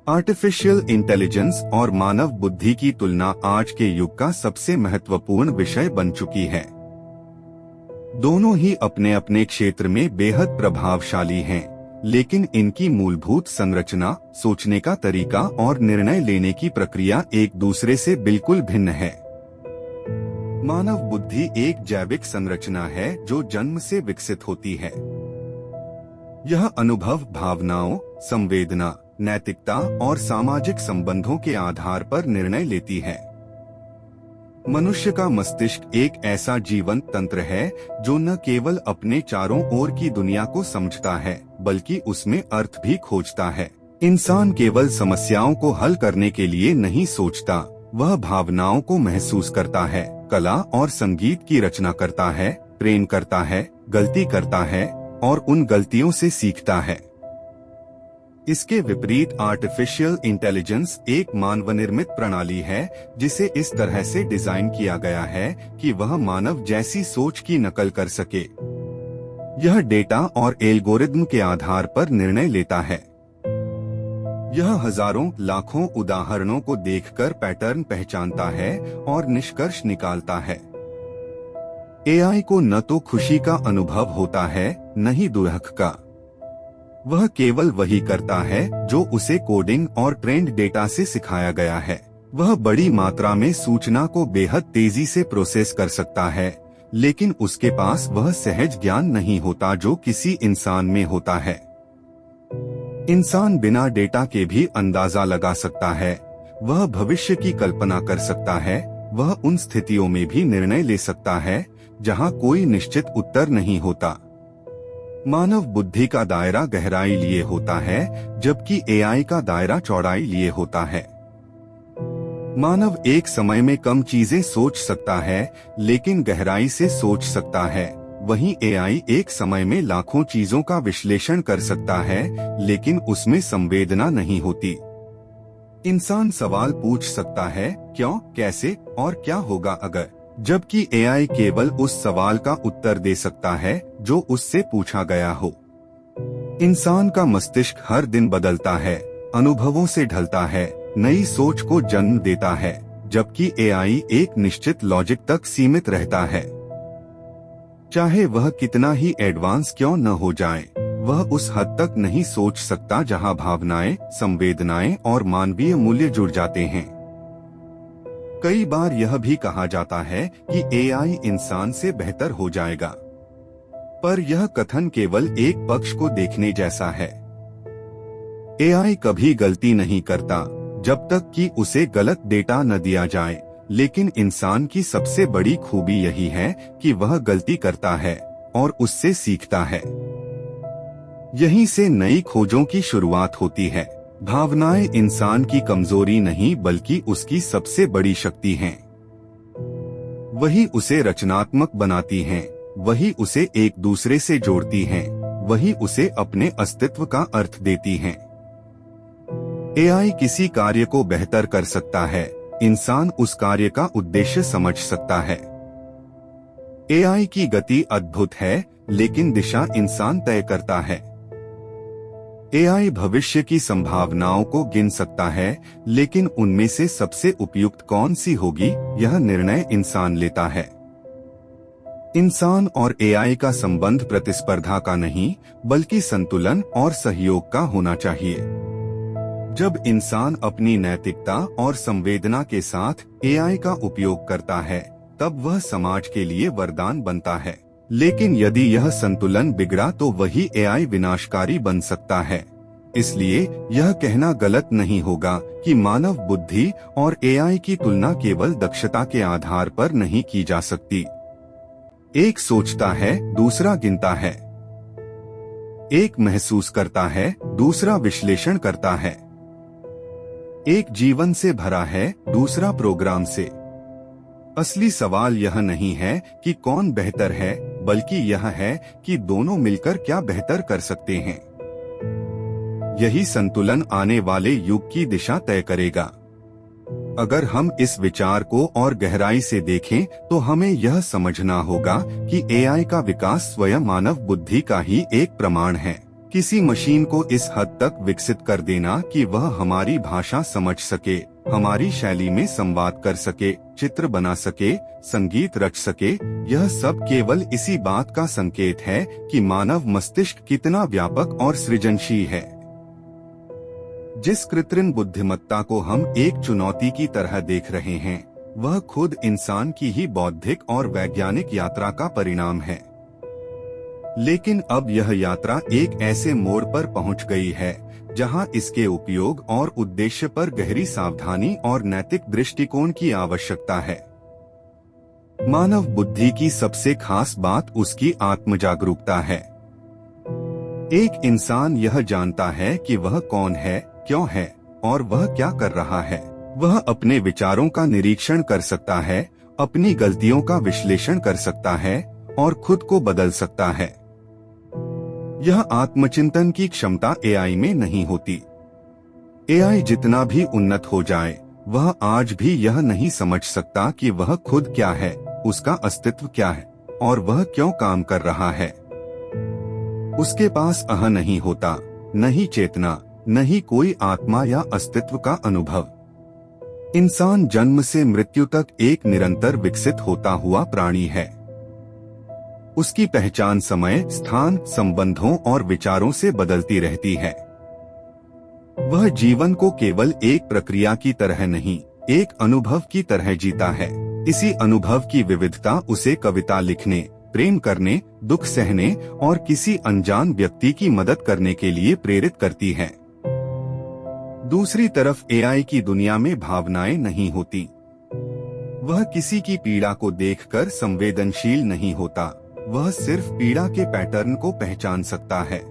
Artificial intelligence और मानव बुद्धि की तुलना आज के युग का सबसे महत्वपूर्ण विषय बन चुकी है। दोनों ही अपने अपने क्षेत्र में बेहद प्रभावशाली हैं, लेकिन इनकी मूलभूत संरचना, सोचने का तरीका और निर्णय लेने की प्रक्रिया एक दूसरे से बिल्कुल भिन्न है। मानव बुद्धि एक जैविक संरचना है जो जन्म से विकसित होती है। यह अनुभव, भावनाओं, संवेदना, नैतिकता और सामाजिक संबंधों के आधार पर निर्णय लेती है। मनुष्य का मस्तिष्क एक ऐसा जीवंत तंत्र है जो न केवल अपने चारों ओर की दुनिया को समझता है, बल्कि उसमें अर्थ भी खोजता है। इंसान केवल समस्याओं को हल करने के लिए नहीं सोचता, वह भावनाओं को महसूस करता है, कला और संगीत की रचना करता है, प्रेम करता है, गलती करता है और उन गलतियों से सीखता है। इसके विपरीत आर्टिफिशियल इंटेलिजेंस एक मानव निर्मित प्रणाली है जिसे इस तरह से डिजाइन किया गया है कि वह मानव जैसी सोच की नकल कर सके। यह डेटा और एल्गोरिदम के आधार पर निर्णय लेता है। यह हजारों लाखों उदाहरणों को देखकर पैटर्न पहचानता है और निष्कर्ष निकालता है। एआई को न तो खुशी का अनुभव होता है, न ही दुख का। वह केवल वही करता है जो उसे कोडिंग और ट्रेंड डेटा से सिखाया गया है। वह बड़ी मात्रा में सूचना को बेहद तेजी से प्रोसेस कर सकता है, लेकिन उसके पास वह सहज ज्ञान नहीं होता जो किसी इंसान में होता है। इंसान बिना डेटा के भी अंदाजा लगा सकता है, वह भविष्य की कल्पना कर सकता है, वह उन स्थितियों में भी निर्णय ले सकता है जहां कोई निश्चित उत्तर नहीं होता। मानव बुद्धि का दायरा गहराई लिए होता है, जबकि एआई का दायरा चौड़ाई लिए होता है। मानव एक समय में कम चीजें सोच सकता है, लेकिन गहराई से सोच सकता है। वहीं एआई एक समय में लाखों चीजों का विश्लेषण कर सकता है, लेकिन उसमें संवेदना नहीं होती। इंसान सवाल पूछ सकता है, क्यों, कैसे और क्या होगा अगर, जबकि एआई केवल उस सवाल का उत्तर दे सकता है जो उससे पूछा गया हो। इंसान का मस्तिष्क हर दिन बदलता है, अनुभवों से ढलता है, नई सोच को जन्म देता है, जबकि एआई एक निश्चित लॉजिक तक सीमित रहता है। चाहे वह कितना ही एडवांस क्यों न हो जाए, वह उस हद तक नहीं सोच सकता जहां भावनाएं, संवेदनाएं और मानवीय मूल्य जुड़ जाते हैं। कई बार यह भी कहा जाता है कि एआई इंसान से बेहतर हो जाएगा, पर यह कथन केवल एक पक्ष को देखने जैसा है। एआई कभी गलती नहीं करता जब तक कि उसे गलत डेटा न दिया जाए, लेकिन इंसान की सबसे बड़ी खूबी यही है कि वह गलती करता है और उससे सीखता है। यहीं से नई खोजों की शुरुआत होती है। भावनाएं इंसान की कमजोरी नहीं बल्कि उसकी सबसे बड़ी शक्ति हैं। वही उसे रचनात्मक बनाती हैं, वही उसे एक दूसरे से जोड़ती हैं, वही उसे अपने अस्तित्व का अर्थ देती हैं। एआई किसी कार्य को बेहतर कर सकता है, इंसान उस कार्य का उद्देश्य समझ सकता है। एआई की गति अद्भुत है, लेकिन दिशा इंसान तय करता है। एआई भविष्य की संभावनाओं को गिन सकता है, लेकिन उनमें से सबसे उपयुक्त कौन सी होगी, यह निर्णय इंसान लेता है। इंसान और एआई का संबंध प्रतिस्पर्धा का नहीं, बल्कि संतुलन और सहयोग का होना चाहिए। जब इंसान अपनी नैतिकता और संवेदना के साथ एआई का उपयोग करता है, तब वह समाज के लिए वरदान बनता है। लेकिन यदि यह संतुलन बिगड़ा तो वही एआई विनाशकारी बन सकता है। इसलिए यह कहना गलत नहीं होगा कि मानव बुद्धि और एआई की तुलना केवल दक्षता के आधार पर नहीं की जा सकती। एक सोचता है, दूसरा गिनता है। एक महसूस करता है, दूसरा विश्लेषण करता है। एक जीवन से भरा है, दूसरा प्रोग्राम से। असली सवाल यह नहीं है कि कौन बेहतर है, बल्कि यह है कि दोनों मिलकर क्या बेहतर कर सकते हैं। यही संतुलन आने वाले युग की दिशा तय करेगा। अगर हम इस विचार को और गहराई से देखें तो हमें यह समझना होगा कि एआई का विकास स्वयं मानव बुद्धि का ही एक प्रमाण है। किसी मशीन को इस हद तक विकसित कर देना कि वह हमारी भाषा समझ सके, हमारी शैली में संवाद कर सके, चित्र बना सके, संगीत रच सके, यह सब केवल इसी बात का संकेत है कि मानव मस्तिष्क कितना व्यापक और सृजनशील है। जिस कृत्रिम बुद्धिमत्ता को हम एक चुनौती की तरह देख रहे हैं, वह खुद इंसान की ही बौद्धिक और वैज्ञानिक यात्रा का परिणाम है। लेकिन अब यह यात्रा एक ऐसे मोड़ पर पहुंच गई है जहां इसके उपयोग और उद्देश्य पर गहरी सावधानी और नैतिक दृष्टिकोण की आवश्यकता है। मानव बुद्धि की सबसे खास बात उसकी आत्म जागरूकता है। एक इंसान यह जानता है कि वह कौन है, क्यों है और वह क्या कर रहा है। वह अपने विचारों का निरीक्षण कर सकता है, अपनी गलतियों का विश्लेषण कर सकता है और खुद को बदल सकता है। यह आत्मचिंतन की क्षमता एआई में नहीं होती। एआई जितना भी उन्नत हो जाए, वह आज भी यह नहीं समझ सकता कि वह खुद क्या है, उसका अस्तित्व क्या है और वह क्यों काम कर रहा है। उसके पास नहीं होता, नहीं चेतना, नहीं कोई आत्मा या अस्तित्व का अनुभव। इंसान जन्म से मृत्यु तक एक निरंतर विकसित होता हुआ प्राणी है। उसकी पहचान समय, स्थान, संबंधों और विचारों से बदलती रहती है। वह जीवन को केवल एक प्रक्रिया की तरह नहीं, एक अनुभव की तरह जीता है। इसी अनुभव की विविधता उसे कविता लिखने, प्रेम करने, दुख सहने और किसी अनजान व्यक्ति की मदद करने के लिए प्रेरित करती है। दूसरी तरफ एआई की दुनिया में भावनाएं नहीं होती। वह किसी की पीड़ा को देखकर संवेदनशील नहीं होता, वह सिर्फ पीड़ा के पैटर्न को पहचान सकता है।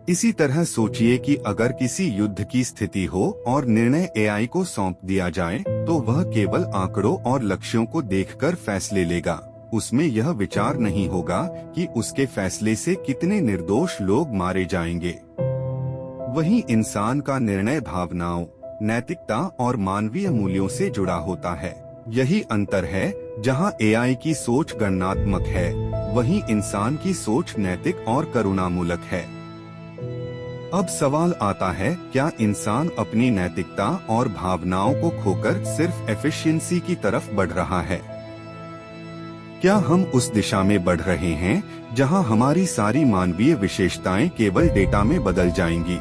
इसी तरह सोचिए कि अगर किसी युद्ध की स्थिति हो और निर्णय एआई को सौंप दिया जाए, तो वह केवल आंकड़ों और लक्ष्यों को देखकर फैसले लेगा। उसमें यह विचार नहीं होगा कि उसके फैसले से कितने निर्दोष लोग मारे जाएंगे। वहीं इंसान का निर्णय भावनाओं, नैतिकता और मानवीय मूल्यों से जुड़ा होता है। यही अंतर है, जहां एआई की सोच गणनात्मक है, वहीं इंसान की सोच नैतिक और करुणामूलक है। अब सवाल आता है, क्या इंसान अपनी नैतिकता और भावनाओं को खोकर सिर्फ एफिशिएंसी की तरफ बढ़ रहा है? क्या हम उस दिशा में बढ़ रहे हैं जहां हमारी सारी मानवीय विशेषताएं केवल डेटा में बदल जाएंगी?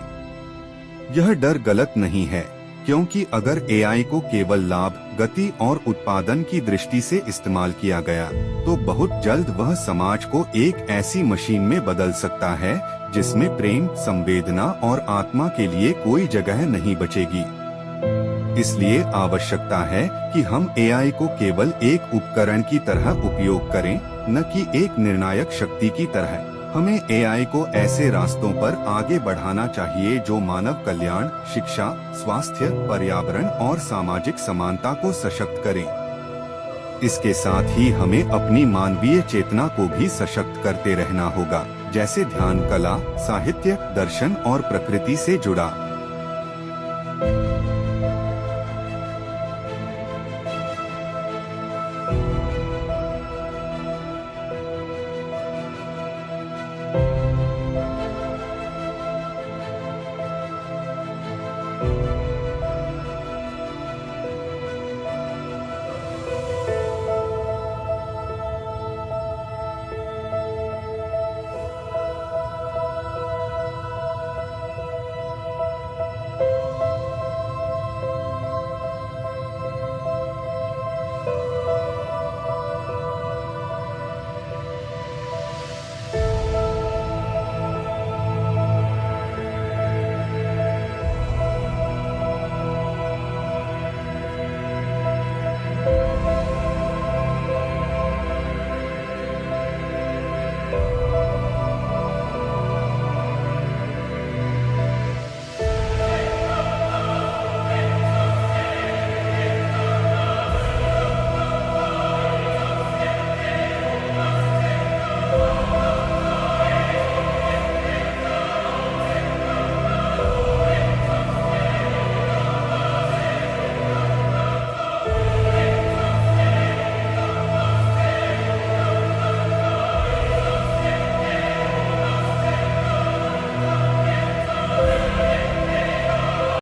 यह डर गलत नहीं है, क्योंकि अगर एआई को केवल लाभ, गति और उत्पादन की दृष्टि से इस्तेमाल किया गया, तो बहुत जल्द वह समाज को एक ऐसी मशीन में बदल सकता है जिसमें प्रेम, संवेदना और आत्मा के लिए कोई जगह नहीं बचेगी। इसलिए आवश्यकता है कि हम एआई को केवल एक उपकरण की तरह उपयोग करें, न कि एक निर्णायक शक्ति की तरह। हमें एआई को ऐसे रास्तों पर आगे बढ़ाना चाहिए जो मानव कल्याण, शिक्षा, स्वास्थ्य, पर्यावरण और सामाजिक समानता को सशक्त करें। इसके साथ ही हमें अपनी मानवीय चेतना को भी सशक्त करते रहना होगा, जैसे ध्यान, कला, साहित्य, दर्शन और प्रकृति से जुड़ा।